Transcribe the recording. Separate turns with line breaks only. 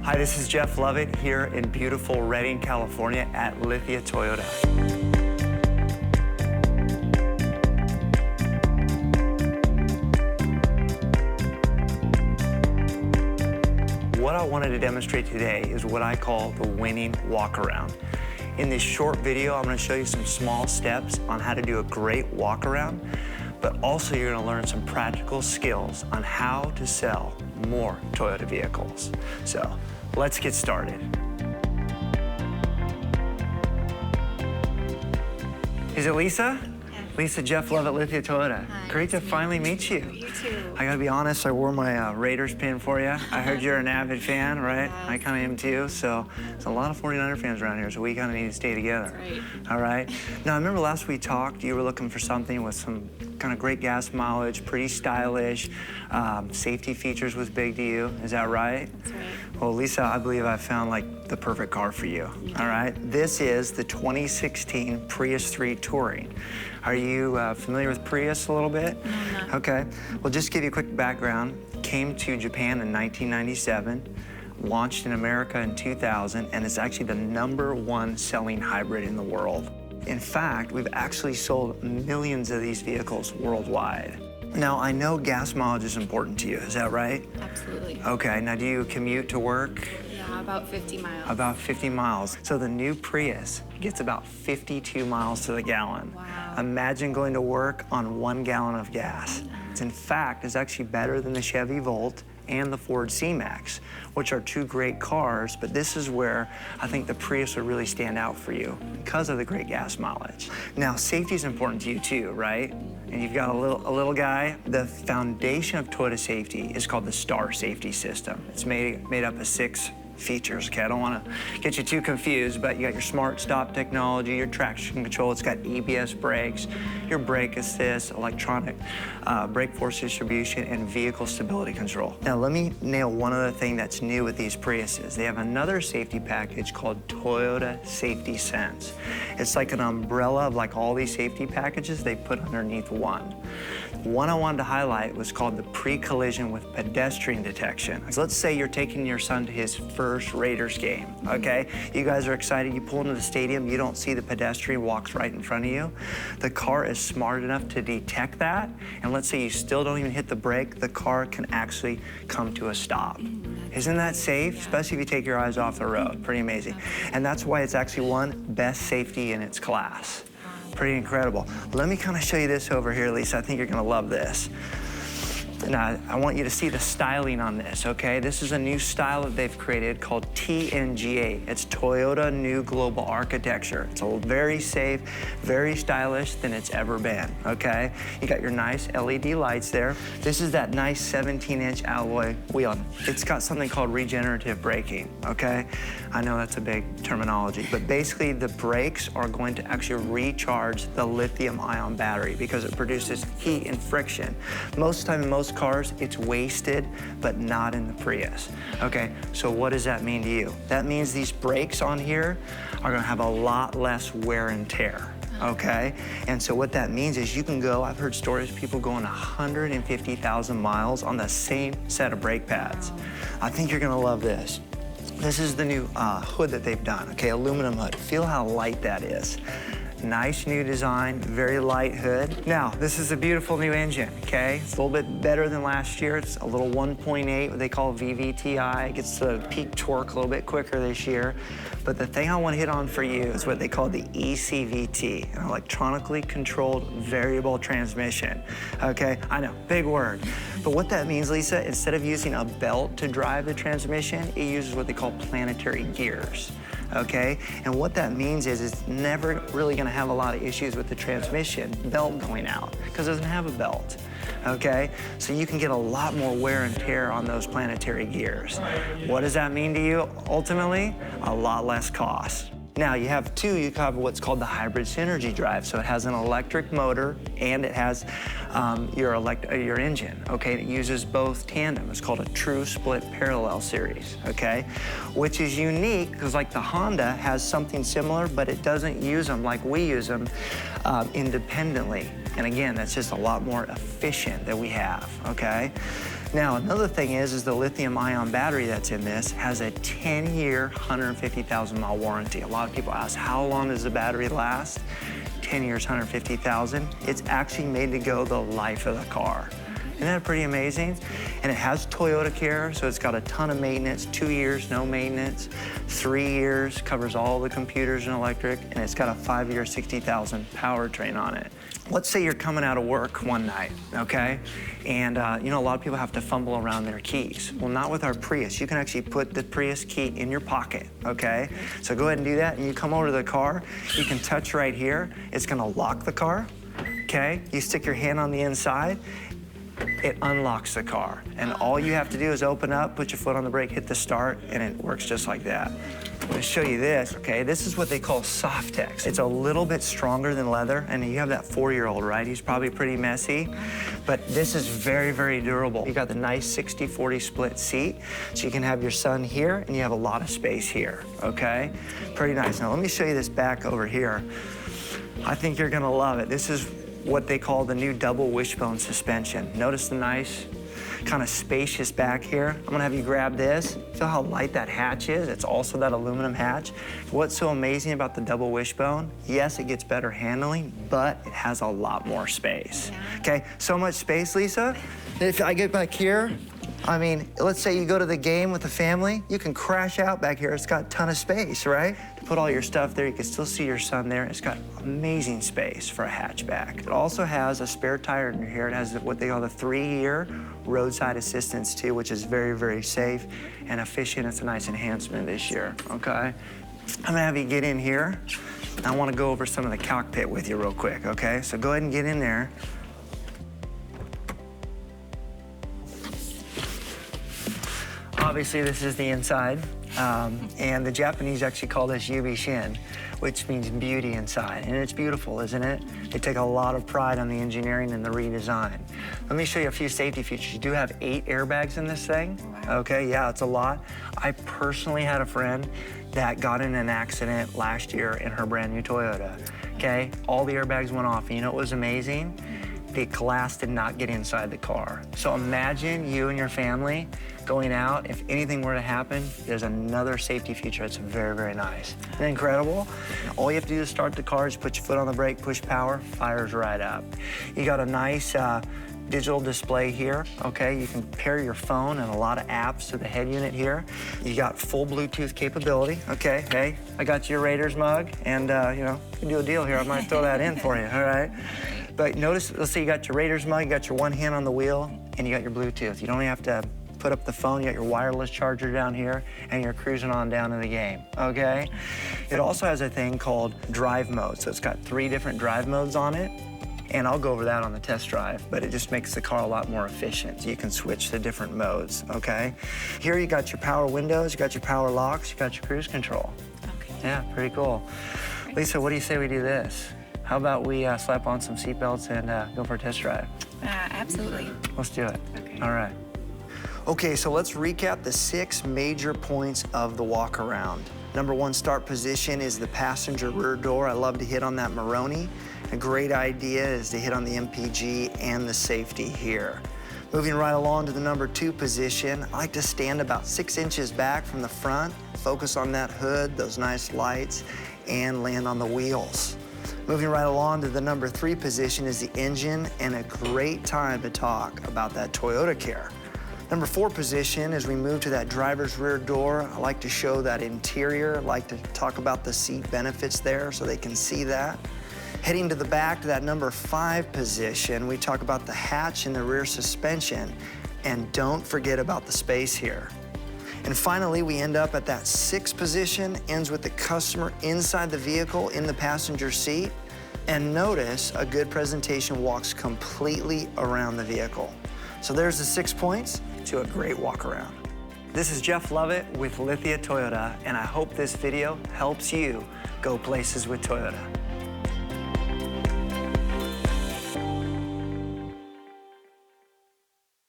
Hi, this is Jeff Lovett here in beautiful Redding, California at Lithia Toyota. What I wanted to demonstrate today is what I call the winning walk-around. In this short video, I'm going to show you some small steps on how to do a great walk-around, but also you're going to learn some practical skills on how to sell more Toyota vehicles. So let's get started. Is it Lisa?
Yes.
Lisa, Jeff Lovett, Lithia Toyota.
Hi,
Great to
nice
finally meet you.
You too.
I gotta be honest, I wore my Raiders pin for you. I heard you're an avid fan, right?
Yes.
I kind of am too, so there's a lot of 49er fans around here, so we kind of need to stay together.
That's right.
All right? Now, I remember last we talked, you were looking for something with some kind of great gas mileage, pretty stylish, safety features was big to you, is that right?
That's right.
Well, Lisa, I believe I found like the perfect car for you, all right? This is the 2016 Prius 3 Touring. Are you familiar with Prius a little bit?
No, I'm not.
Okay, well, just to give you a quick background, came to Japan in 1997, launched in America in 2000, and it's actually the #1 selling hybrid in the world. In fact, we've actually sold millions of these vehicles worldwide. Now, I know gas mileage is important to you, is that right?
Absolutely.
Okay, now do you commute to work?
Yeah, about 50 miles.
About 50 miles. So the new Prius gets about 52 miles to the gallon.
Wow.
Imagine going to work on 1 gallon of gas. In fact, it's actually better than the Chevy Volt and the Ford C-Max, which are 2 great cars, but this is where I think the Prius will really stand out for you because of the great gas mileage. Now, safety is important to you too, right? And you've got a little guy. The foundation of Toyota safety is called the STAR safety system. It's made up of 6 features, okay? I don't want to get you too confused, but you got your smart stop technology, your traction control, it's got EBS brakes, your brake assist, electronic brake force distribution, and vehicle stability control. Now, let me nail one other thing that's new with these Priuses. They have another safety package called Toyota Safety Sense. It's like an umbrella of like all these safety packages they put underneath one. One I wanted to highlight was called the pre-collision with pedestrian detection. So let's say you're taking your son to his first Raiders game, okay? You guys are excited, you pull into the stadium, you don't see the pedestrian walks right in front of you. The car is smart enough to detect that, and let's say you still don't even hit the brake, the car can actually come to a stop. Isn't that safe?
Yeah.
Especially if you take your eyes off the road. Pretty amazing. And that's why it's actually won best safety in its class. Pretty incredible. Let me kind of show you this over here, Lisa. I think you're gonna love this. Now, I want you to see the styling on this, okay? This is a new style that they've created called TNGA. It's Toyota New Global Architecture. It's a very safe, very stylish than it's ever been, okay? You got your nice LED lights there. This is that nice 17-inch alloy wheel. It's got something called regenerative braking, okay? I know that's a big terminology, but basically the brakes are going to actually recharge the lithium-ion battery because it produces heat and friction. Most of the time in most cars, it's wasted, but not in the Prius. Okay, so what does that mean to you? That means these brakes on here are gonna have a lot less wear and tear. Okay, and so what that means is you can go, I've heard stories of people going 150,000 miles on the same set of brake pads. I think you're gonna love this. This is the new hood that they've done, okay, aluminum hood. Feel how light that is. Nice new design, very light hood. Now, this is a beautiful new engine, okay? It's a little bit better than last year. It's a little 1.8, what they call VVTi. It gets the peak torque a little bit quicker this year. But the thing I want to hit on for you is what they call the ECVT, an electronically controlled variable transmission, okay? I know, big word. But what that means, Lisa, instead of using a belt to drive the transmission, it uses what they call planetary gears. Okay, and what that means is it's never really gonna have a lot of issues with the transmission belt going out because it doesn't have a belt, okay? So you can get a lot more wear and tear on those planetary gears. What does that mean to you? Ultimately, a lot less cost. Now you have what's called the hybrid synergy drive. So it has an electric motor and it has your engine, okay? It uses both tandem. It's called a true split parallel series, okay? Which is unique because like the Honda has something similar, but it doesn't use them like we use them independently. And again, that's just a lot more efficient that we have, okay? Now, another thing is the lithium-ion battery that's in this has a 10-year, 150,000-mile warranty. A lot of people ask, how long does the battery last? 10 years, 150,000. It's actually made to go the life of the car. Isn't that pretty amazing? And it has Toyota Care, so it's got a ton of maintenance, 2 years, no maintenance, 3 years, covers all the computers and electric, and it's got a 5-year, 60,000 powertrain on it. Let's say you're coming out of work one night, okay? And you know, a lot of people have to fumble around their keys. Well, not with our Prius. You can actually put the Prius key in your pocket, okay? So go ahead and do that, and you come over to the car, you can touch right here. It's gonna lock the car, okay? You stick your hand on the inside, it unlocks the car. And all you have to do is open up, put your foot on the brake, hit the start, and it works just like that. I'm gonna show you this, okay? This is what they call Softex. It's a little bit stronger than leather, and you have that 4-year-old, right? He's probably pretty messy, but this is very, very durable. You got the nice 60-40 split seat, so you can have your son here, and you have a lot of space here, okay? Pretty nice. Now, let me show you this back over here. I think you're gonna love it. This is what they call the new double wishbone suspension. Notice the nice kind of spacious back here. I'm gonna have you grab this. Feel how light that hatch is? It's also that aluminum hatch. What's so amazing about the double wishbone? Yes, it gets better handling, but it has a lot more space. Okay, so much space, Lisa. If I get back here, I mean, let's say you go to the game with the family, you can crash out back here. It's got a ton of space, right? To put all your stuff there, you can still see your son there. It's got amazing space for a hatchback. It also has a spare tire in here. It has what they call the 3-year roadside assistance too, which is very, very safe and efficient. It's a nice enhancement this year, okay? I'm gonna have you get in here. I wanna go over some of the cockpit with you real quick, okay? So go ahead and get in there. Obviously, this is the inside, and the Japanese actually call this yubi shin, which means beauty inside, and it's beautiful, isn't it? They take a lot of pride on the engineering and the redesign. Let me show you a few safety features. You do have 8 airbags in this thing, okay? Yeah, it's a lot. I personally had a friend that got in an accident last year in her brand new Toyota, okay? All the airbags went off, and you know what was amazing? The glass did not get inside the car. So imagine you and your family going out. If anything were to happen, there's another safety feature that's very, very nice. Isn't that incredible? All you have to do is start the car, just put your foot on the brake, push power, fires right up. You got a nice digital display here, okay? You can pair your phone and a lot of apps to the head unit here. You got full Bluetooth capability, okay? Hey, I got your Raiders mug, and you know, you can do a deal here. I might throw that in for you, all right? But notice, let's say you got your Raiders mug, you got your one hand on the wheel, and you got your Bluetooth. You don't even have to put up the phone, you got your wireless charger down here, and you're cruising on down to the game, okay? It also has a thing called drive mode, so it's got 3 different drive modes on it, and I'll go over that on the test drive, but it just makes the car a lot more efficient. You can switch to different modes, okay? Here you got your power windows, you got your power locks, you got your cruise control. Okay. Yeah, pretty cool. Lisa, what do you say we do this? How about we slap on some seatbelts and go for a test drive?
Absolutely.
Let's do it.
Okay.
All right. Okay, so let's recap the 6 major points of the walk around. Number 1 start position is the passenger rear door. I love to hit on that Maroni. A great idea is to hit on the MPG and the safety here. Moving right along to the number 2 position, I like to stand about 6 inches back from the front, focus on that hood, those nice lights, and land on the wheels. Moving right along to the number 3 position is the engine, and a great time to talk about that Toyota Care. Number 4 position, as we move to that driver's rear door, I like to show that interior. I like to talk about the seat benefits there so they can see that. Heading to the back to that number 5 position, we talk about the hatch and the rear suspension, and don't forget about the space here. And finally, we end up at that 6th position, ends with the customer inside the vehicle in the passenger seat. And notice a good presentation walks completely around the vehicle. So there's the 6 points to a great walk around. This is Jeff Lovett with Lithia Toyota, and I hope this video helps you go places with Toyota.